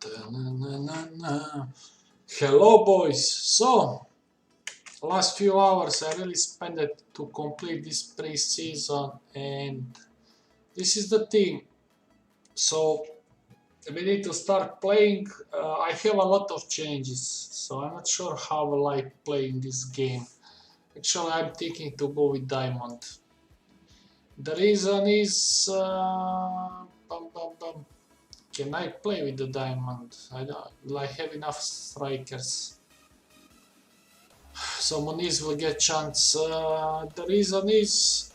Ta-na-na-na-na. Hello boys, so last few hours I really spent it to complete this pre-season, and this is the thing. So we need to start playing. I have a lot of changes, so I'm not sure how I like playing this game. Actually, I'm thinking to go with diamond. The reason is can I play with the diamond? I don't. Will I have enough strikers? So Moniz will get chance. The reason is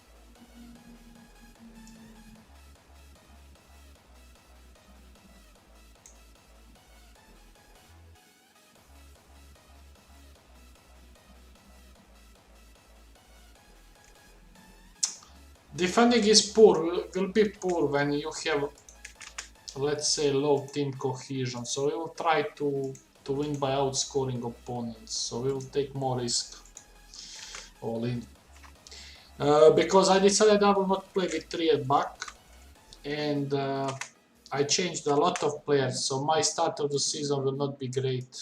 defending is poor. Will be poor when you have, let's say, low team cohesion. So we will try to win by outscoring opponents. So we will take more risk. All in. Because I decided I will not play with 3 at back, and I changed a lot of players, so my start of the season will not be great.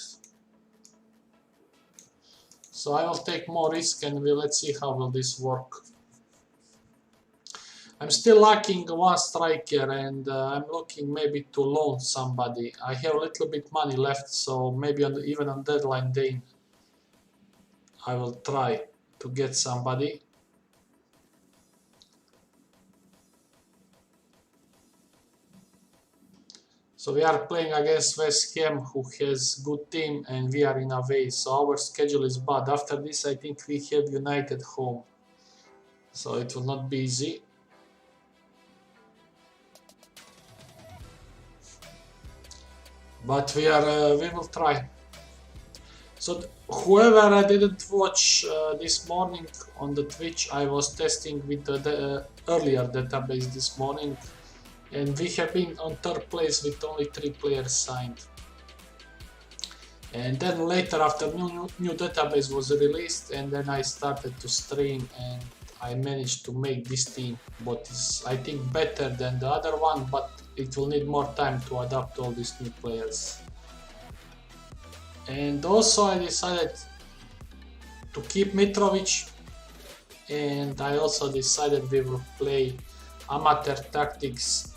So I will take more risk, and let's see how will this work. I'm still lacking one striker, and I'm looking maybe to loan somebody. I have a little bit money left, so maybe even on deadline day I will try to get somebody. So we are playing against West Ham, who has good team, and we are in away. So our schedule is bad. After this, I think we have United home. So it will not be easy. But we will try. So whoever didn't watch this morning on the Twitch, I was testing with the earlier database this morning, and we have been on 3rd place with only 3 players signed. And then later, after new database was released, and then I started to stream, and I managed to make this team, what is I think better than the other one, but it will need more time to adapt all these new players. And also I decided to keep Mitrovic, and I also decided we will play amateur tactics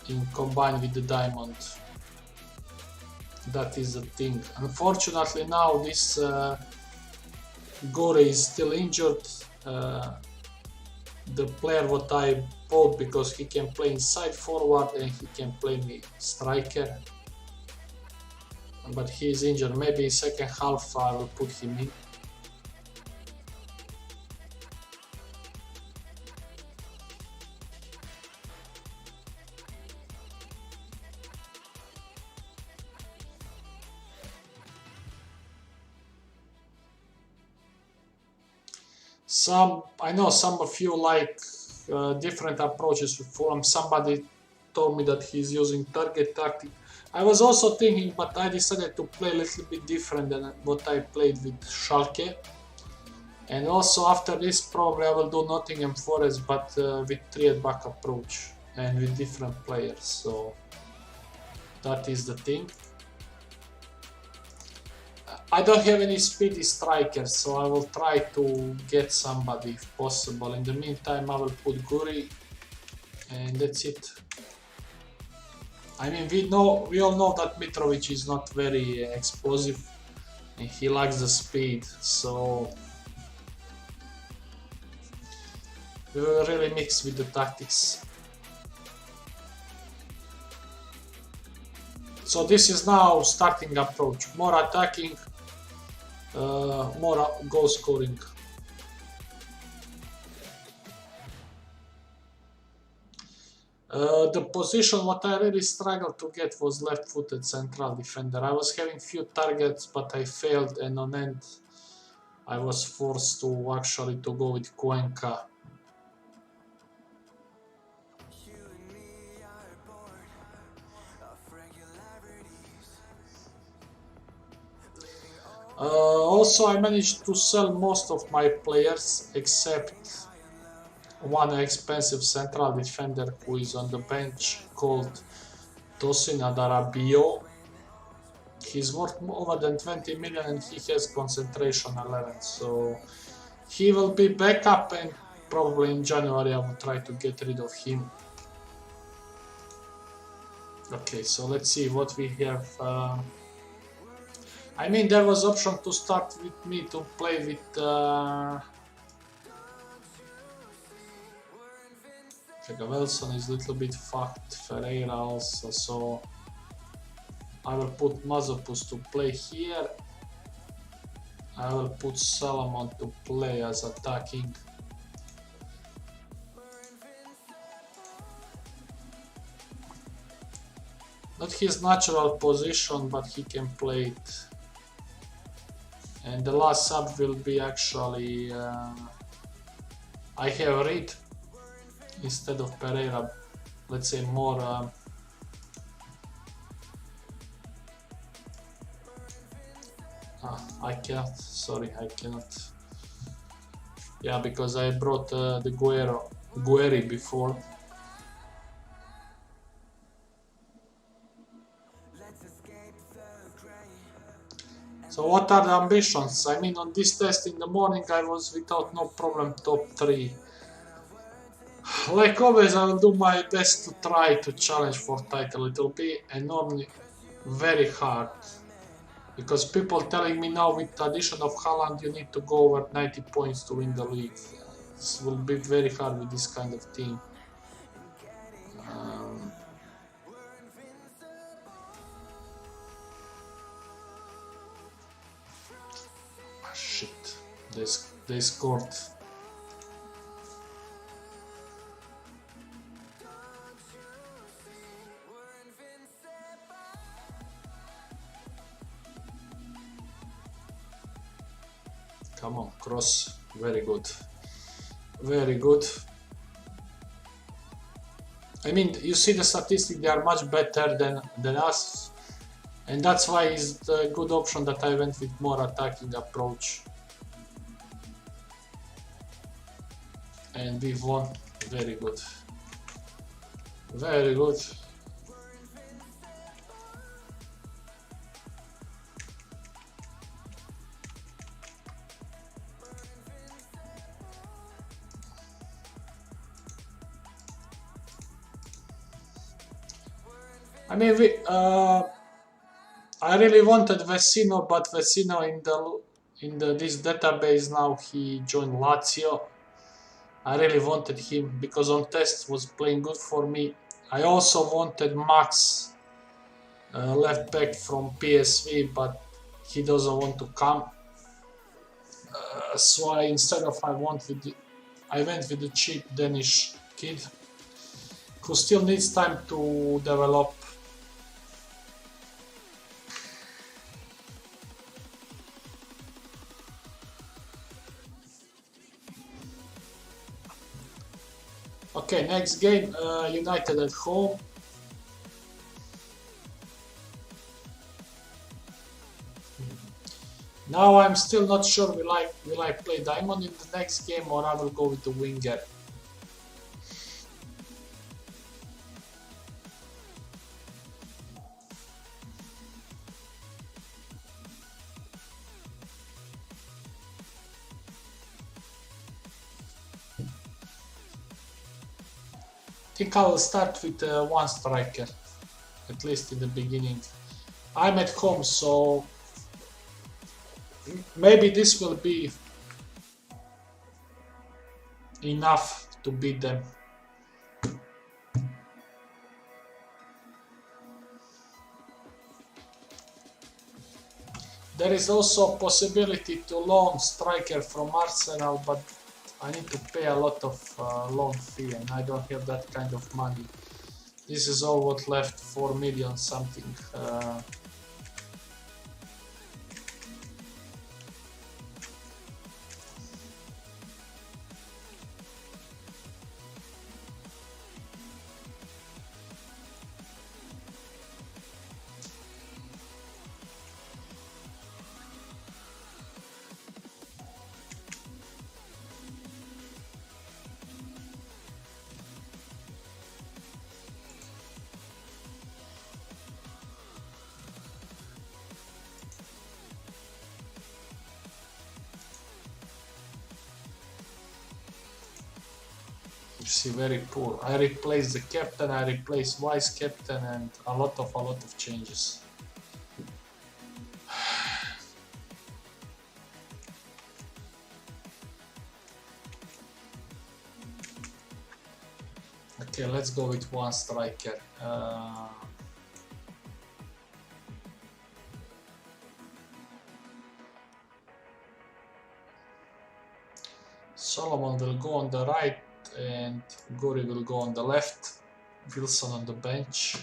in combined with the diamond. That is the thing. Unfortunately now this Gore is still injured. The player what I bought, because he can play inside forward and he can play me striker, but he is injured. Maybe in second half I will put him in. I know some of you like different approaches with Fulham. Somebody told me that he's using target tactic. I was also thinking, but I decided to play a little bit different than what I played with Schalke. And also after this probably I will do Nottingham Forest, but with 3 at back approach and with different players. So that is the thing. I don't have any speedy strikers, so I will try to get somebody if possible. In the meantime, I will put Guri, and that's it. I mean, we all know that Mitrovic is not very explosive, and he lacks the speed, so we will really mix with the tactics. So this is now starting approach, more attacking, more goal scoring. The position what I really struggled to get was left-footed central defender. I was having few targets, but I failed, and on end I was forced to actually to go with Cuenca. Also, I managed to sell most of my players except one expensive central defender who is on the bench called Tosin Adarabio. He's worth over than 20 million and he has concentration 11, so he will be backup, and probably in January I will try to get rid of him. Okay, so let's see what we have. I mean, there was option to start with me to play with Wilson is a little bit fucked, Ferreira also, so I will put Mazopus to play here. I will put Salomon to play as attacking. Not his natural position, but he can play it. And the last sub will be actually I have Reed instead of Pereira. Let's say more I can't, sorry, I cannot. Yeah, because I brought the Guerri before. So what are the ambitions? I mean, on this test in the morning I was without no problem top 3. Like always, I will do my best to try to challenge for title. It will be enormously very hard. Because people telling me now with the addition of Haaland you need to go over 90 points to win the league. This will be very hard with this kind of team. Shit, they scored. Come on, cross, very good. Very good. I mean, you see the statistics, they are much better than us. And that's why it's the good option that I went with more attacking approach. And we won. Very good. Very good. I mean, I really wanted Vecino, but Vecino in this database now he joined Lazio. I really wanted him because on test was playing good for me. I also wanted Max, left back from PSV, but he doesn't want to come. So instead of I went with the cheap Danish kid who still needs time to develop. Okay, next game, United at home. Now I'm still not sure will I play Diamond in the next game or I will go with the winger. I think I will start with one striker, at least in the beginning. I'm at home, so maybe this will be enough to beat them. There is also a possibility to loan striker from Arsenal, but I need to pay a lot of loan fee and I don't have that kind of money. This is all what left, 4 million something. see, very poor. I replaced the captain, I replaced vice captain, and a lot of changes. Okay, let's go with one striker. Solomon will go on the right and Guri will go on the left. Wilson on the bench.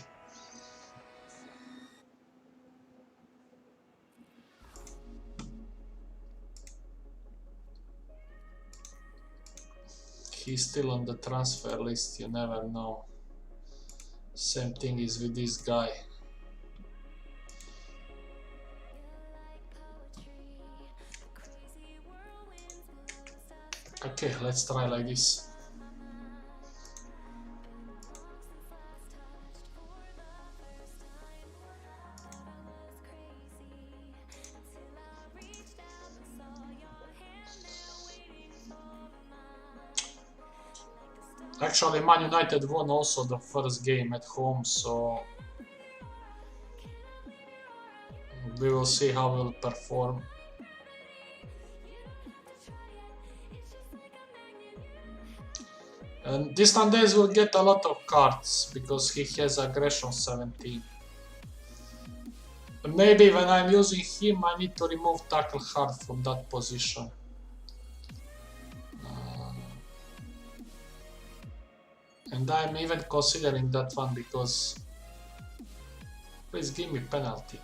He's still on the transfer list, you never know. Same thing is with this guy. Okay, let's try like this. Actually, Man United won also the first game at home, so we will see how we'll perform. And this Nandez will get a lot of cards because he has aggression 17. Maybe when I'm using him, I need to remove tackle hard from that position. And I'm even considering that one because please give me penalty.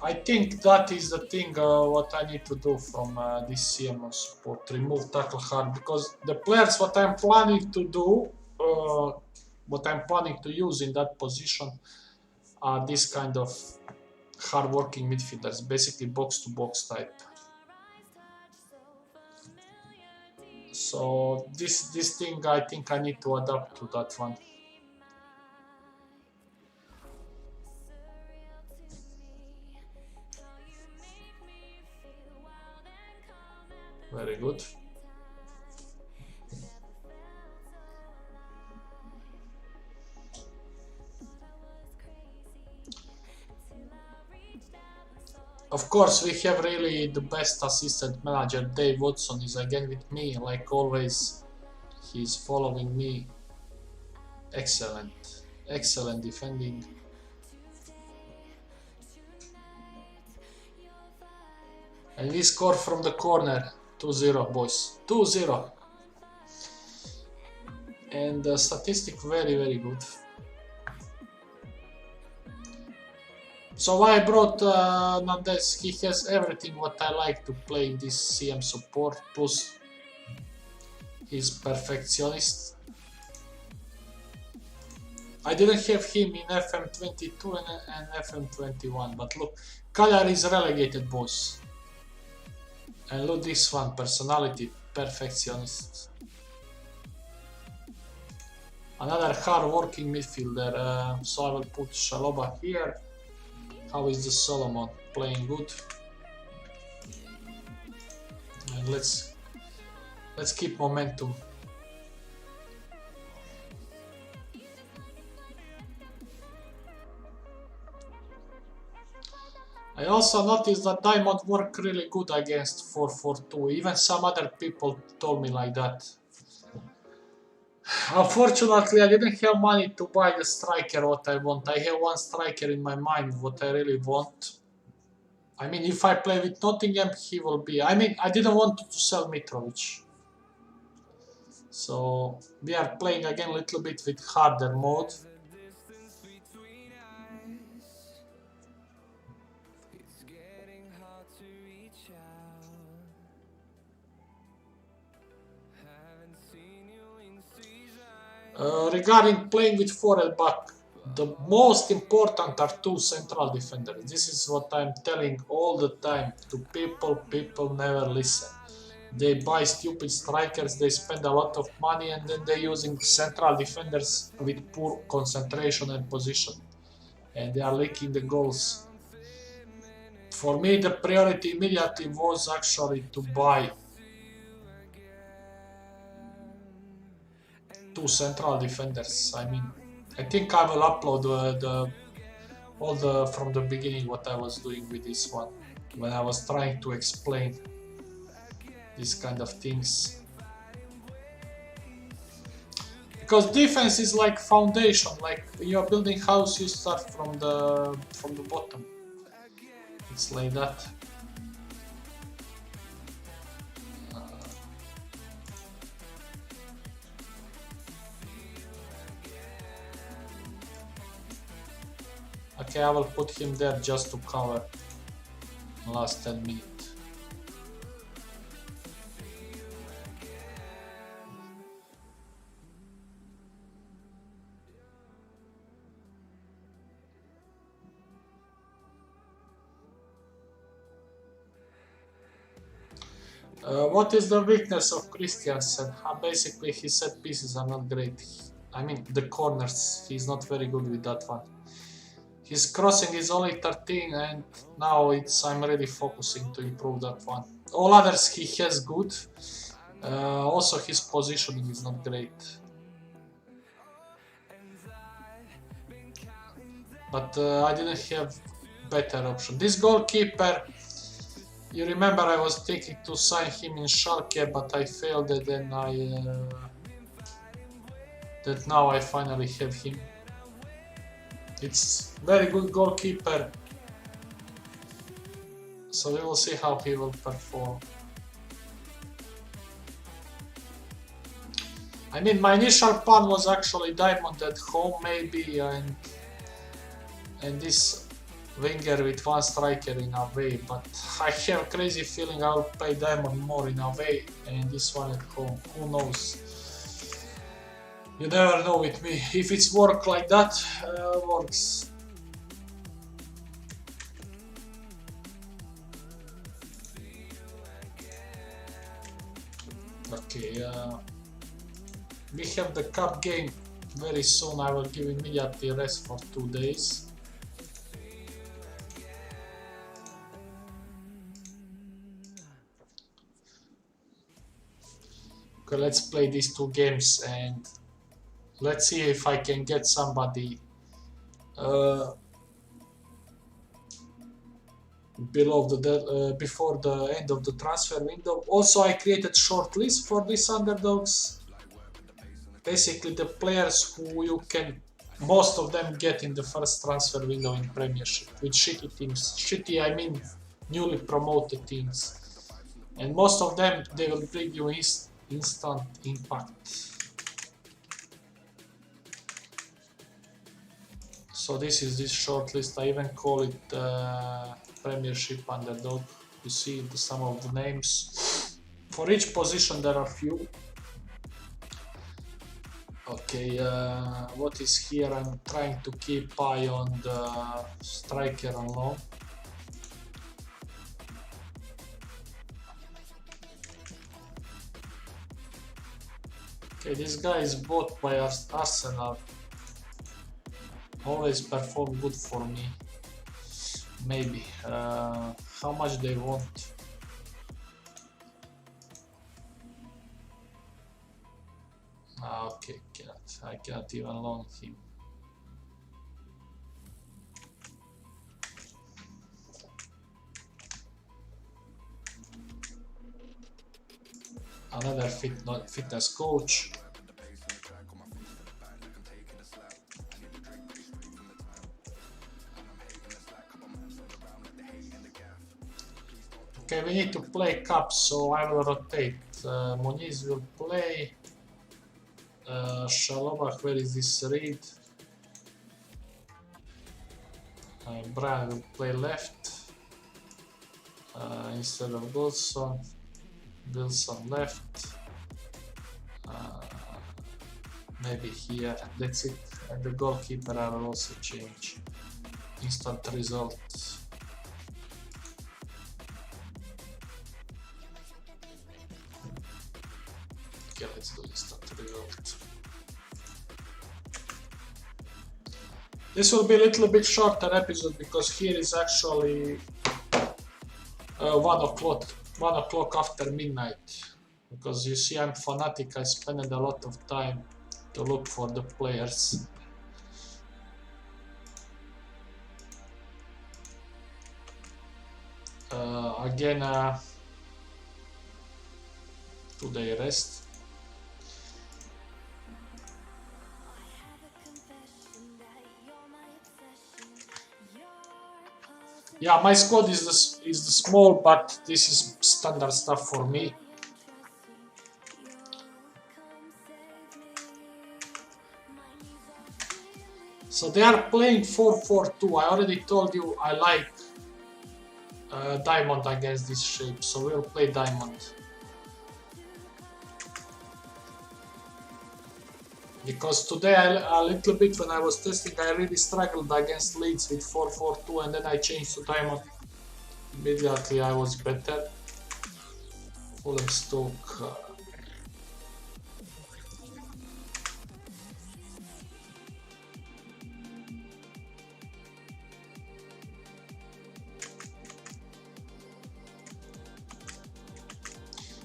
I think that is the thing what I need to do from this CM support, remove tackle hard, because the players what I'm planning to do, what I'm planning to use in that position are this kind of hard-working midfielders, basically box-to-box type. So this thing I think I need to adapt to that one. Very good. Of course, we have really the best assistant manager. Dave Watson is again with me, like always. He's following me. Excellent, excellent defending. And we score from the corner. 2-0, boys. 2-0. And the statistic very good. So why I brought Nandez? He has everything what I like to play in this CM support, plus he's perfectionist. I didn't have him in FM22 and FM21, but look, Carier is relegated, boys. And look this one, personality, perfectionist. Another hard-working midfielder, so I will put Shaloba here. How is the Solomon? Playing good. And let's keep momentum. I also noticed that Diamond worked really good against 4-4-2. Even some other people told me like that. Unfortunately, I didn't have money to buy the striker what I want. I have one striker in my mind what I really want. I mean, if I play with Nottingham, he will be... I mean, I didn't want to sell Mitrovic. So, we are playing again a little bit with harder mode. Regarding playing with 4 at back, the most important are 2 central defenders. This is what I'm telling all the time to people. People never listen. They buy stupid strikers, they spend a lot of money, and then they're using central defenders with poor concentration and position. And they are leaking the goals. For me, the priority immediately was actually to buy two central defenders. I mean, I think I will upload all the from the beginning what I was doing with this one when I was trying to explain these kind of things. Because defense is like foundation, like you're building house, you start from the bottom. It's like that. Okay, I will put him there just to cover last 10 minutes. What is the weakness of Christiansen? Basically, his set pieces are not great. I mean, the corners, he's not very good with that one. His crossing is only 13, and now I'm really focusing to improve that one. All others he has good. Also, his positioning is not great. But I didn't have better option. This goalkeeper, you remember I was thinking to sign him in Schalke, but I failed it, and that now I finally have him. It's very good goalkeeper, so we will see how he will perform. I mean, my initial plan was actually Diamond at home maybe, and this winger with one striker in away, but I have a crazy feeling I will play Diamond more in away and this one at home. Who knows? You never know with me. If it's work like that, works. Okay, we have the cup game very soon. I will give immediately rest for 2 days. Okay, let's play these 2 games and let's see if I can get somebody before the end of the transfer window. Also, I created short list for these underdogs. Basically, the players who you can, most of them get in the first transfer window in Premiership with shitty teams. Shitty, I mean newly promoted teams. And most of them, they will bring you instant impact. So this is this short list. I even call it Premiership underdog. You see some of the names. For each position there are few. Okay, what is here? I'm trying to keep eye on the striker on loan. Okay, this guy is bought by Arsenal. Always perform good for me. Maybe. How much they want? Okay, I cannot even loan him. Another fitness coach. Okay, we need to play cup, so I will rotate. Moniz will play. Shalobah, where is this read? Brian will play left instead of Wilson. Wilson left. Maybe here. That's it. And the goalkeeper I will also change. Instant result. let's do instant result. This will be a little bit shorter episode because here is actually 1 o'clock after midnight. Because you see, I'm fanatic, I spend a lot of time to look for the players. Again, today rest. Yeah, my squad is the small, but this is standard stuff for me. So they are playing 4-4-2. I already told you I like diamond against this shape, so we'll play diamond. Because today a little bit when I was testing, I really struggled against Leeds with 4-4-2, and then I changed to diamond. Immediately I was better. Fulham Stoke.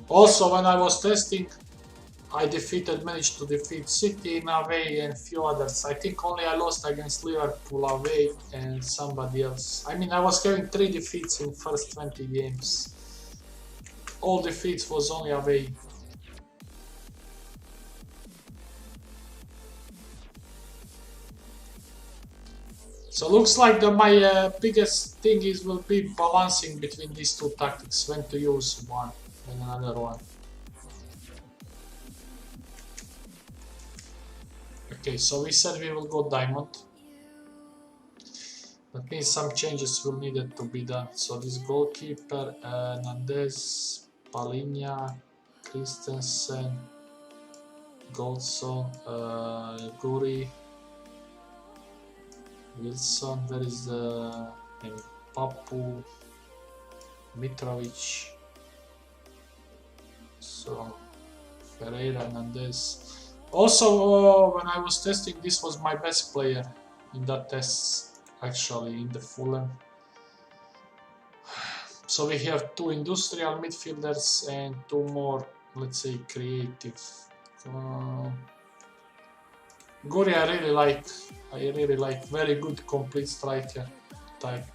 Also, when I was testing, I managed to defeat City in away and few others. I think only I lost against Liverpool away and somebody else. I mean, I was having 3 defeats in first 20 games. All defeats was only away. So looks like my biggest thing will be balancing between these two tactics, when to use one and another one. Okay, so we said we will go diamond. That means some changes will needed to be done. So this goalkeeper, Nandez, Palinha, Christensen, Goldson, Guri, Wilson, there is Papu, Mitrovic, so Ferreira, Nandez. Also, when I was testing, this was my best player in that test, actually, in the Fulham. So we have 2 industrial midfielders and 2 more, let's say, creative. Guri I really like, very good complete striker type.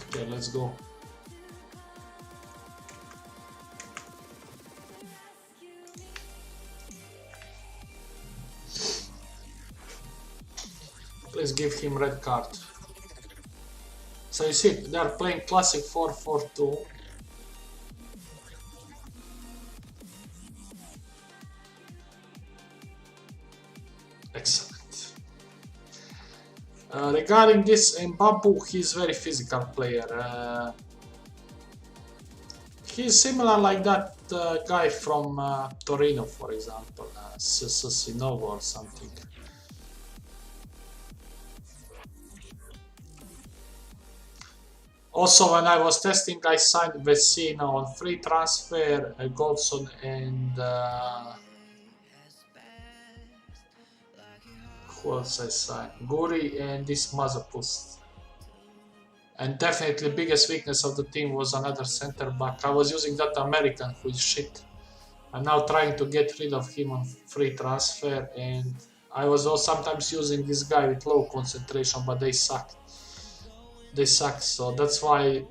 Okay, let's go. Please give him red card. So you see, they are playing classic 4-4-2. Excellent. Regarding this Mbabu, he's very physical player. He's similar like that guy from Torino, for example, Sissinovo or something. Also, when I was testing, I signed Vecino on free transfer, Goldson and who else I signed? Guri and this Mazepust. And definitely biggest weakness of the team was another center back. I was using that American who is shit. I'm now trying to get rid of him on free transfer, and I was also sometimes using this guy with low concentration, but they sucked. They suck, so that's why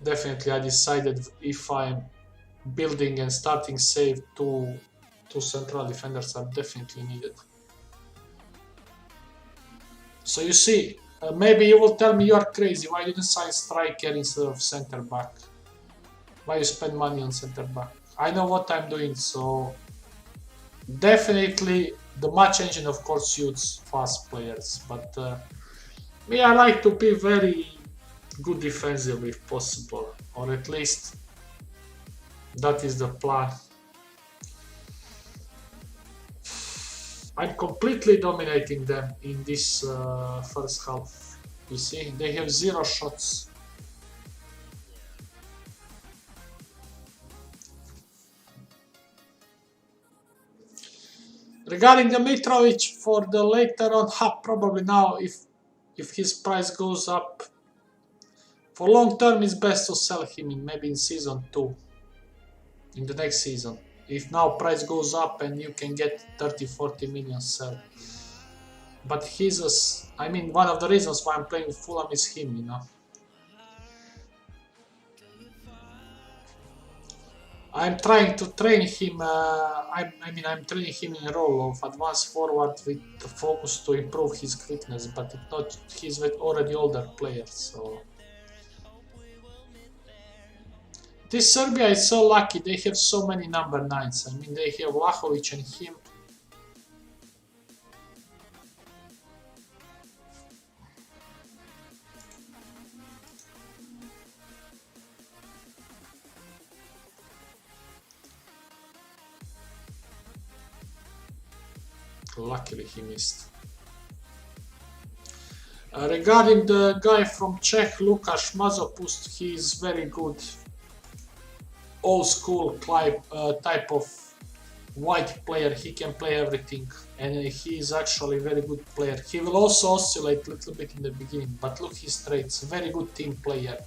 definitely I decided if I'm building and starting save, two central defenders are definitely needed. So you see, maybe you will tell me you are crazy, why didn't sign striker instead of center back? Why you spend money on center back? I know what I'm doing, so definitely the match engine of course suits fast players, but me, I like to be very good defensively if possible, or at least that is the plan. I'm completely dominating them in this first half. You see, they have 0 shots. Regarding the Mitrovic for the later on, probably now if his price goes up. For long term, it's best to sell him maybe in season 2, in the next season. If now price goes up and you can get 30-40 million sell. But he's one of the reasons why I'm playing with Fulham is him, you know. I'm trying to train him. I'm training him in role of advanced forward with the focus to improve his quickness, but he's with already older players. So this Serbia is so lucky. They have so many number 9s. I mean, they have Vlahovic and him. Luckily he missed. Regarding the guy from Czech, Lukáš Mazopust, he is very good. Old school type of white player. He can play everything, and he is actually a very good player. He will also oscillate a little bit in the beginning, but look his traits. Very good team player.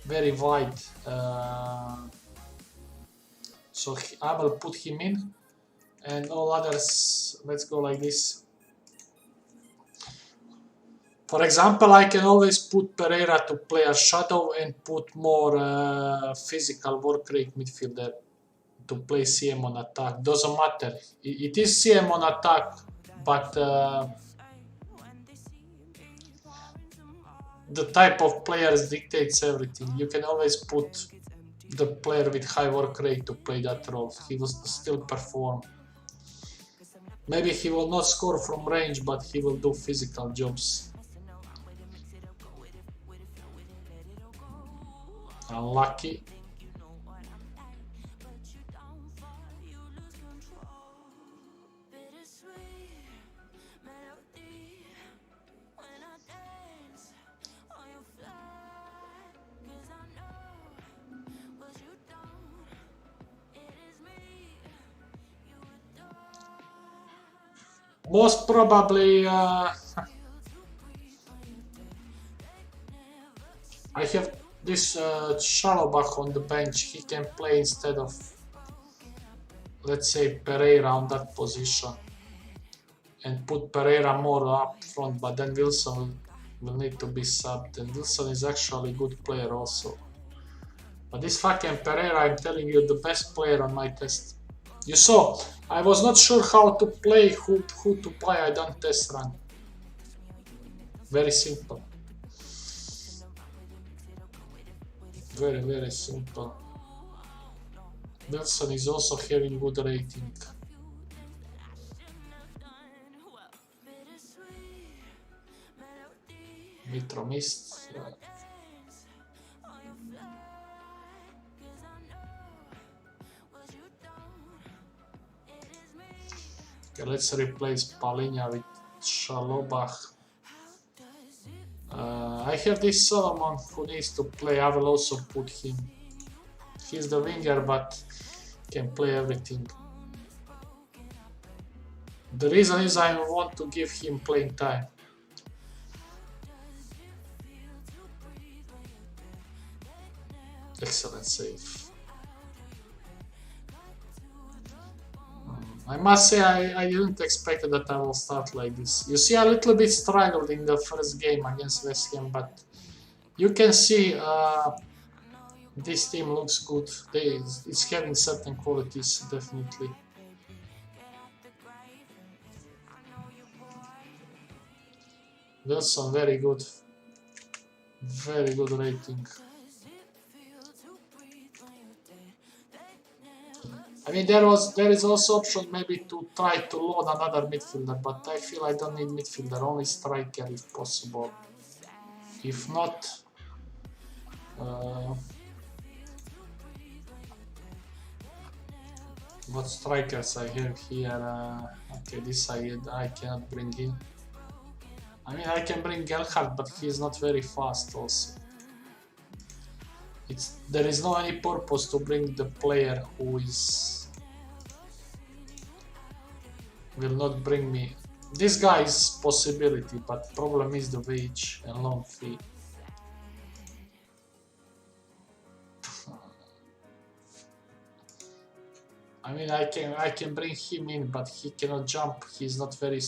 Very wide. So I will put him in. And all others, let's go like this. For example, I can always put Pereira to play a shadow and put more physical work rate midfielder to play CM on attack. Doesn't matter. It is CM on attack, but the type of players dictates everything. You can always put the player with high work rate to play that role. He will still perform. Maybe he will not score from range, but he will do physical jobs. Unlucky. Most probably I have this Schalobach on the bench. He can play instead of, let's say, Pereira on that position, and put Pereira more up front, but then Wilson will need to be subbed, and Wilson is actually a good player also. But this fucking Pereira, I'm telling you, the best player on my test. You saw, I was not sure how to play, who to play. I done test run. Very simple. Very, very simple. Wilson is also having good rating. Mitro missed. Okay, let's replace Palinja with Schalobach. I have this Solomon who needs to play. I will also put him. He's the winger, but can play everything. The reason is I want to give him playing time. Excellent save. I must say I didn't expect that I will start like this. You see, I a little bit struggled in the first game against West Ham, but you can see this team looks good. It's having certain qualities, definitely. Wilson, very good rating. I mean, there is also option maybe to try to load another midfielder, but I feel I don't need midfielder, only striker if possible. If not, what strikers I have here? Okay, this I cannot bring in. I mean, I can bring Gelhardt, but he is not very fast also. There is no any purpose to bring the player who is will not bring me. This guy is possibility, but problem is the wage and loan fee. I mean, I can bring him in, but he cannot jump. He's not very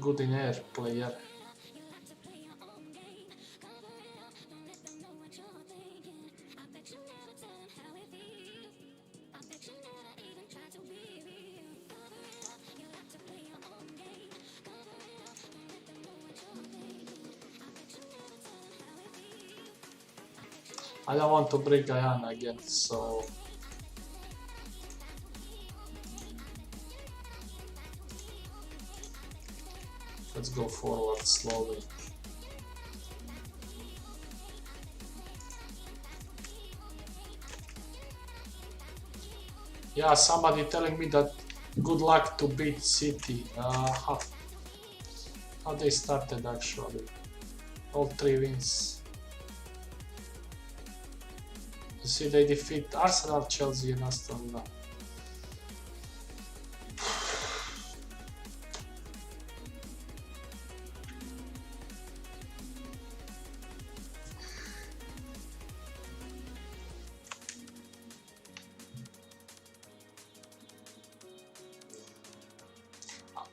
good in air player. I don't want to break Guyana again, so let's go forward slowly. Yeah, somebody telling me that good luck to beat City. How they started actually. All 3 wins. You see, they defeat Arsenal, Chelsea, and Aston Villa.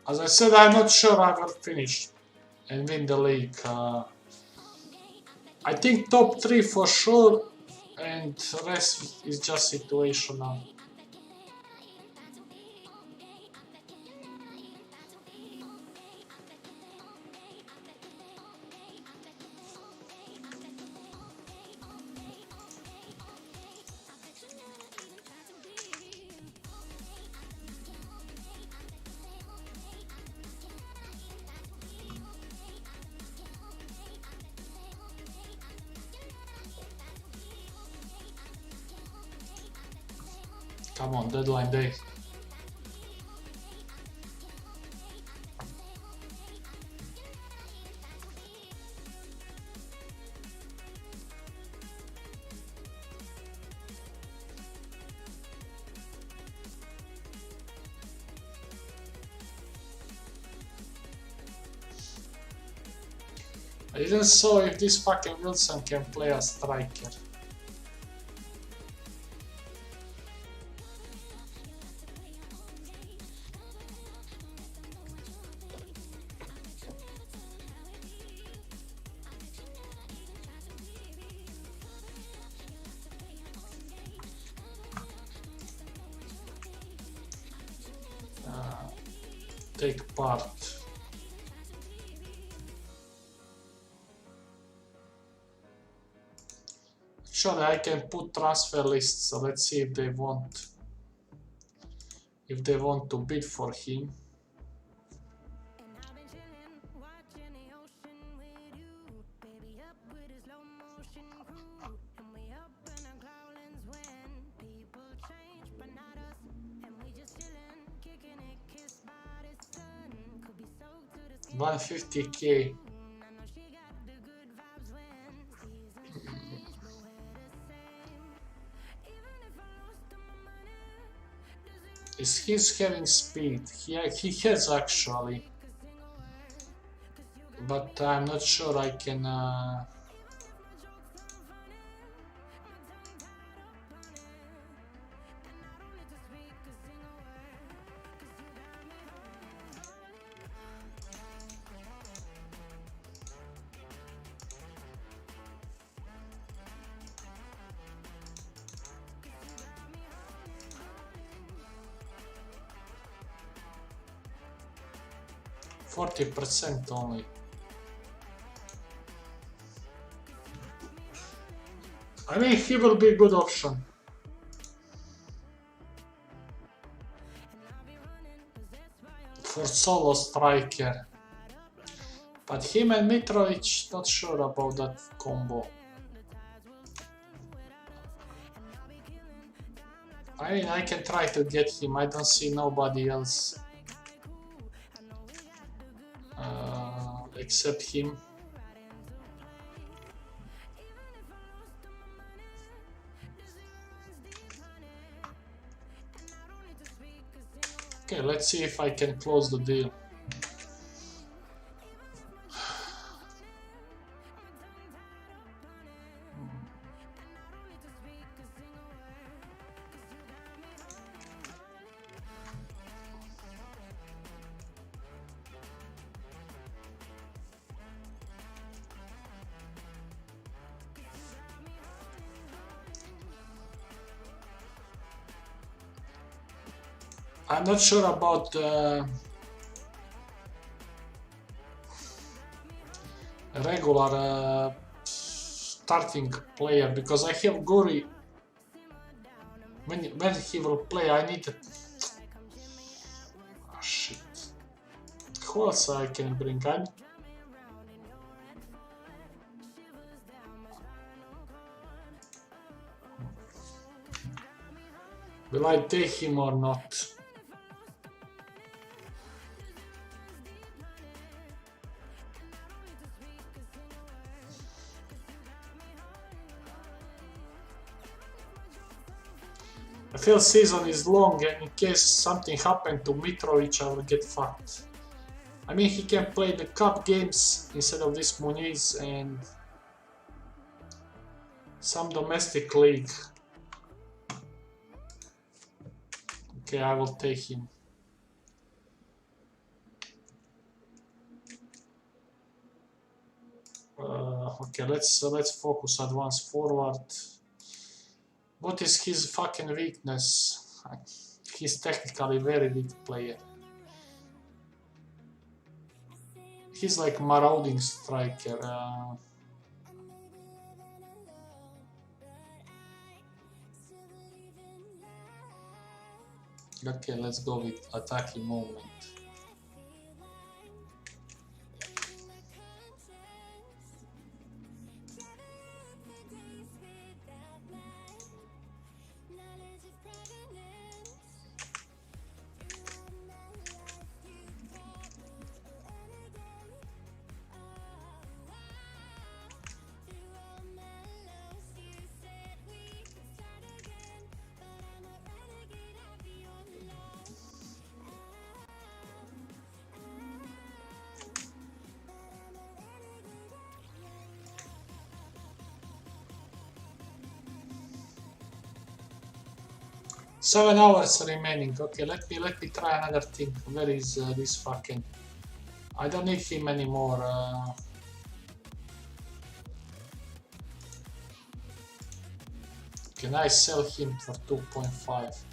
As I said, I'm not sure I will finish and win the league. I think top 3 for sure, and the rest is just situational. Come on, deadline day. I didn't saw if this fucking Wilson can play a striker. Take part. Sure, I can put transfer lists, so let's see if they want to bid for him. $150K. He's having speed. He has actually, but I'm not sure I can. 40% only. I mean, he will be a good option. For solo striker. But him and Mitrovic, not sure about that combo. I mean, I can try to get him. I don't see nobody else except him. Okay, let's see if I can close the deal. I'm not sure about regular starting player because I have Guri. When he will play, I need. Oh, shit. Who else I can bring? Will I take him or not? I feel season is long and in case something happened to Mitrovic I will get fucked. I mean he can play the cup games instead of this Muniz and some domestic league. Okay, I will take him. Okay, let's focus advanced forward. What is his fucking weakness? He's technically very weak player. He's like marauding striker. Okay, let's go with attacking movement. Seven hours remaining. Okay, let me try another thing. Where is this fucking? I don't need him anymore. Can I sell him for 2.5?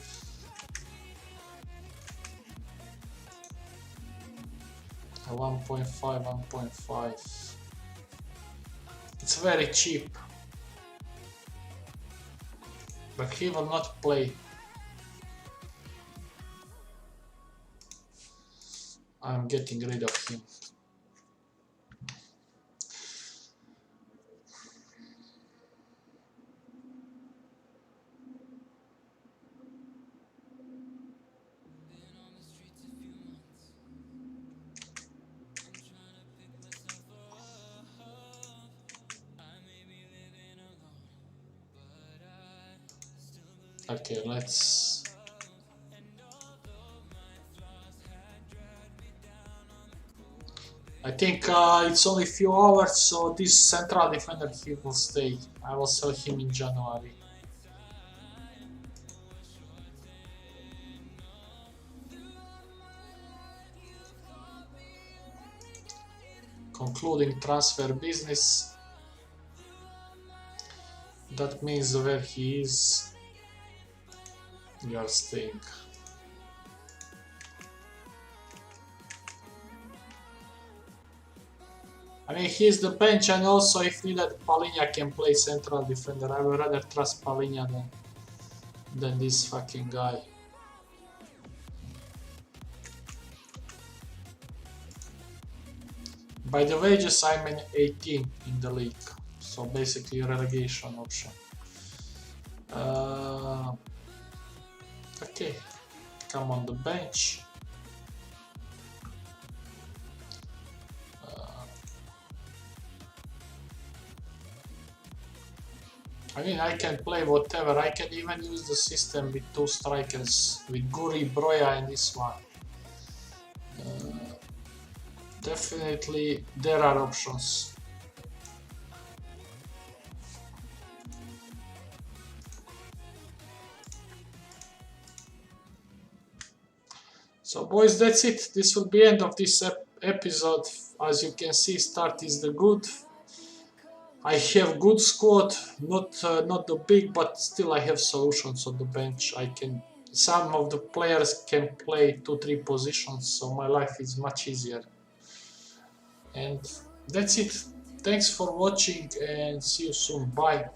A 1.5. It's very cheap. But he will not play. I'm getting rid of him. Okay, let's. I think it's only few hours, so this central defender he will stay. I will sell him in January. Concluding transfer business. That means where he is, you are staying. I mean, he's the bench, and also if needed, Palinha can play central defender. I would rather trust Palinha than this fucking guy. By the wages, I'm in 18 in the league, so basically relegation option. Okay, come on the bench. I mean, I can play whatever. I can even use the system with 2 strikers, with Guri, Broja and this one. Definitely there are options. So boys, that's it. This will be end of this episode. As you can see, start is the good. I have good squad, not the big, but still I have solutions on the bench. I can, some of the players can play 2-3 positions, so my life is much easier. And that's it. Thanks for watching and see you soon. Bye.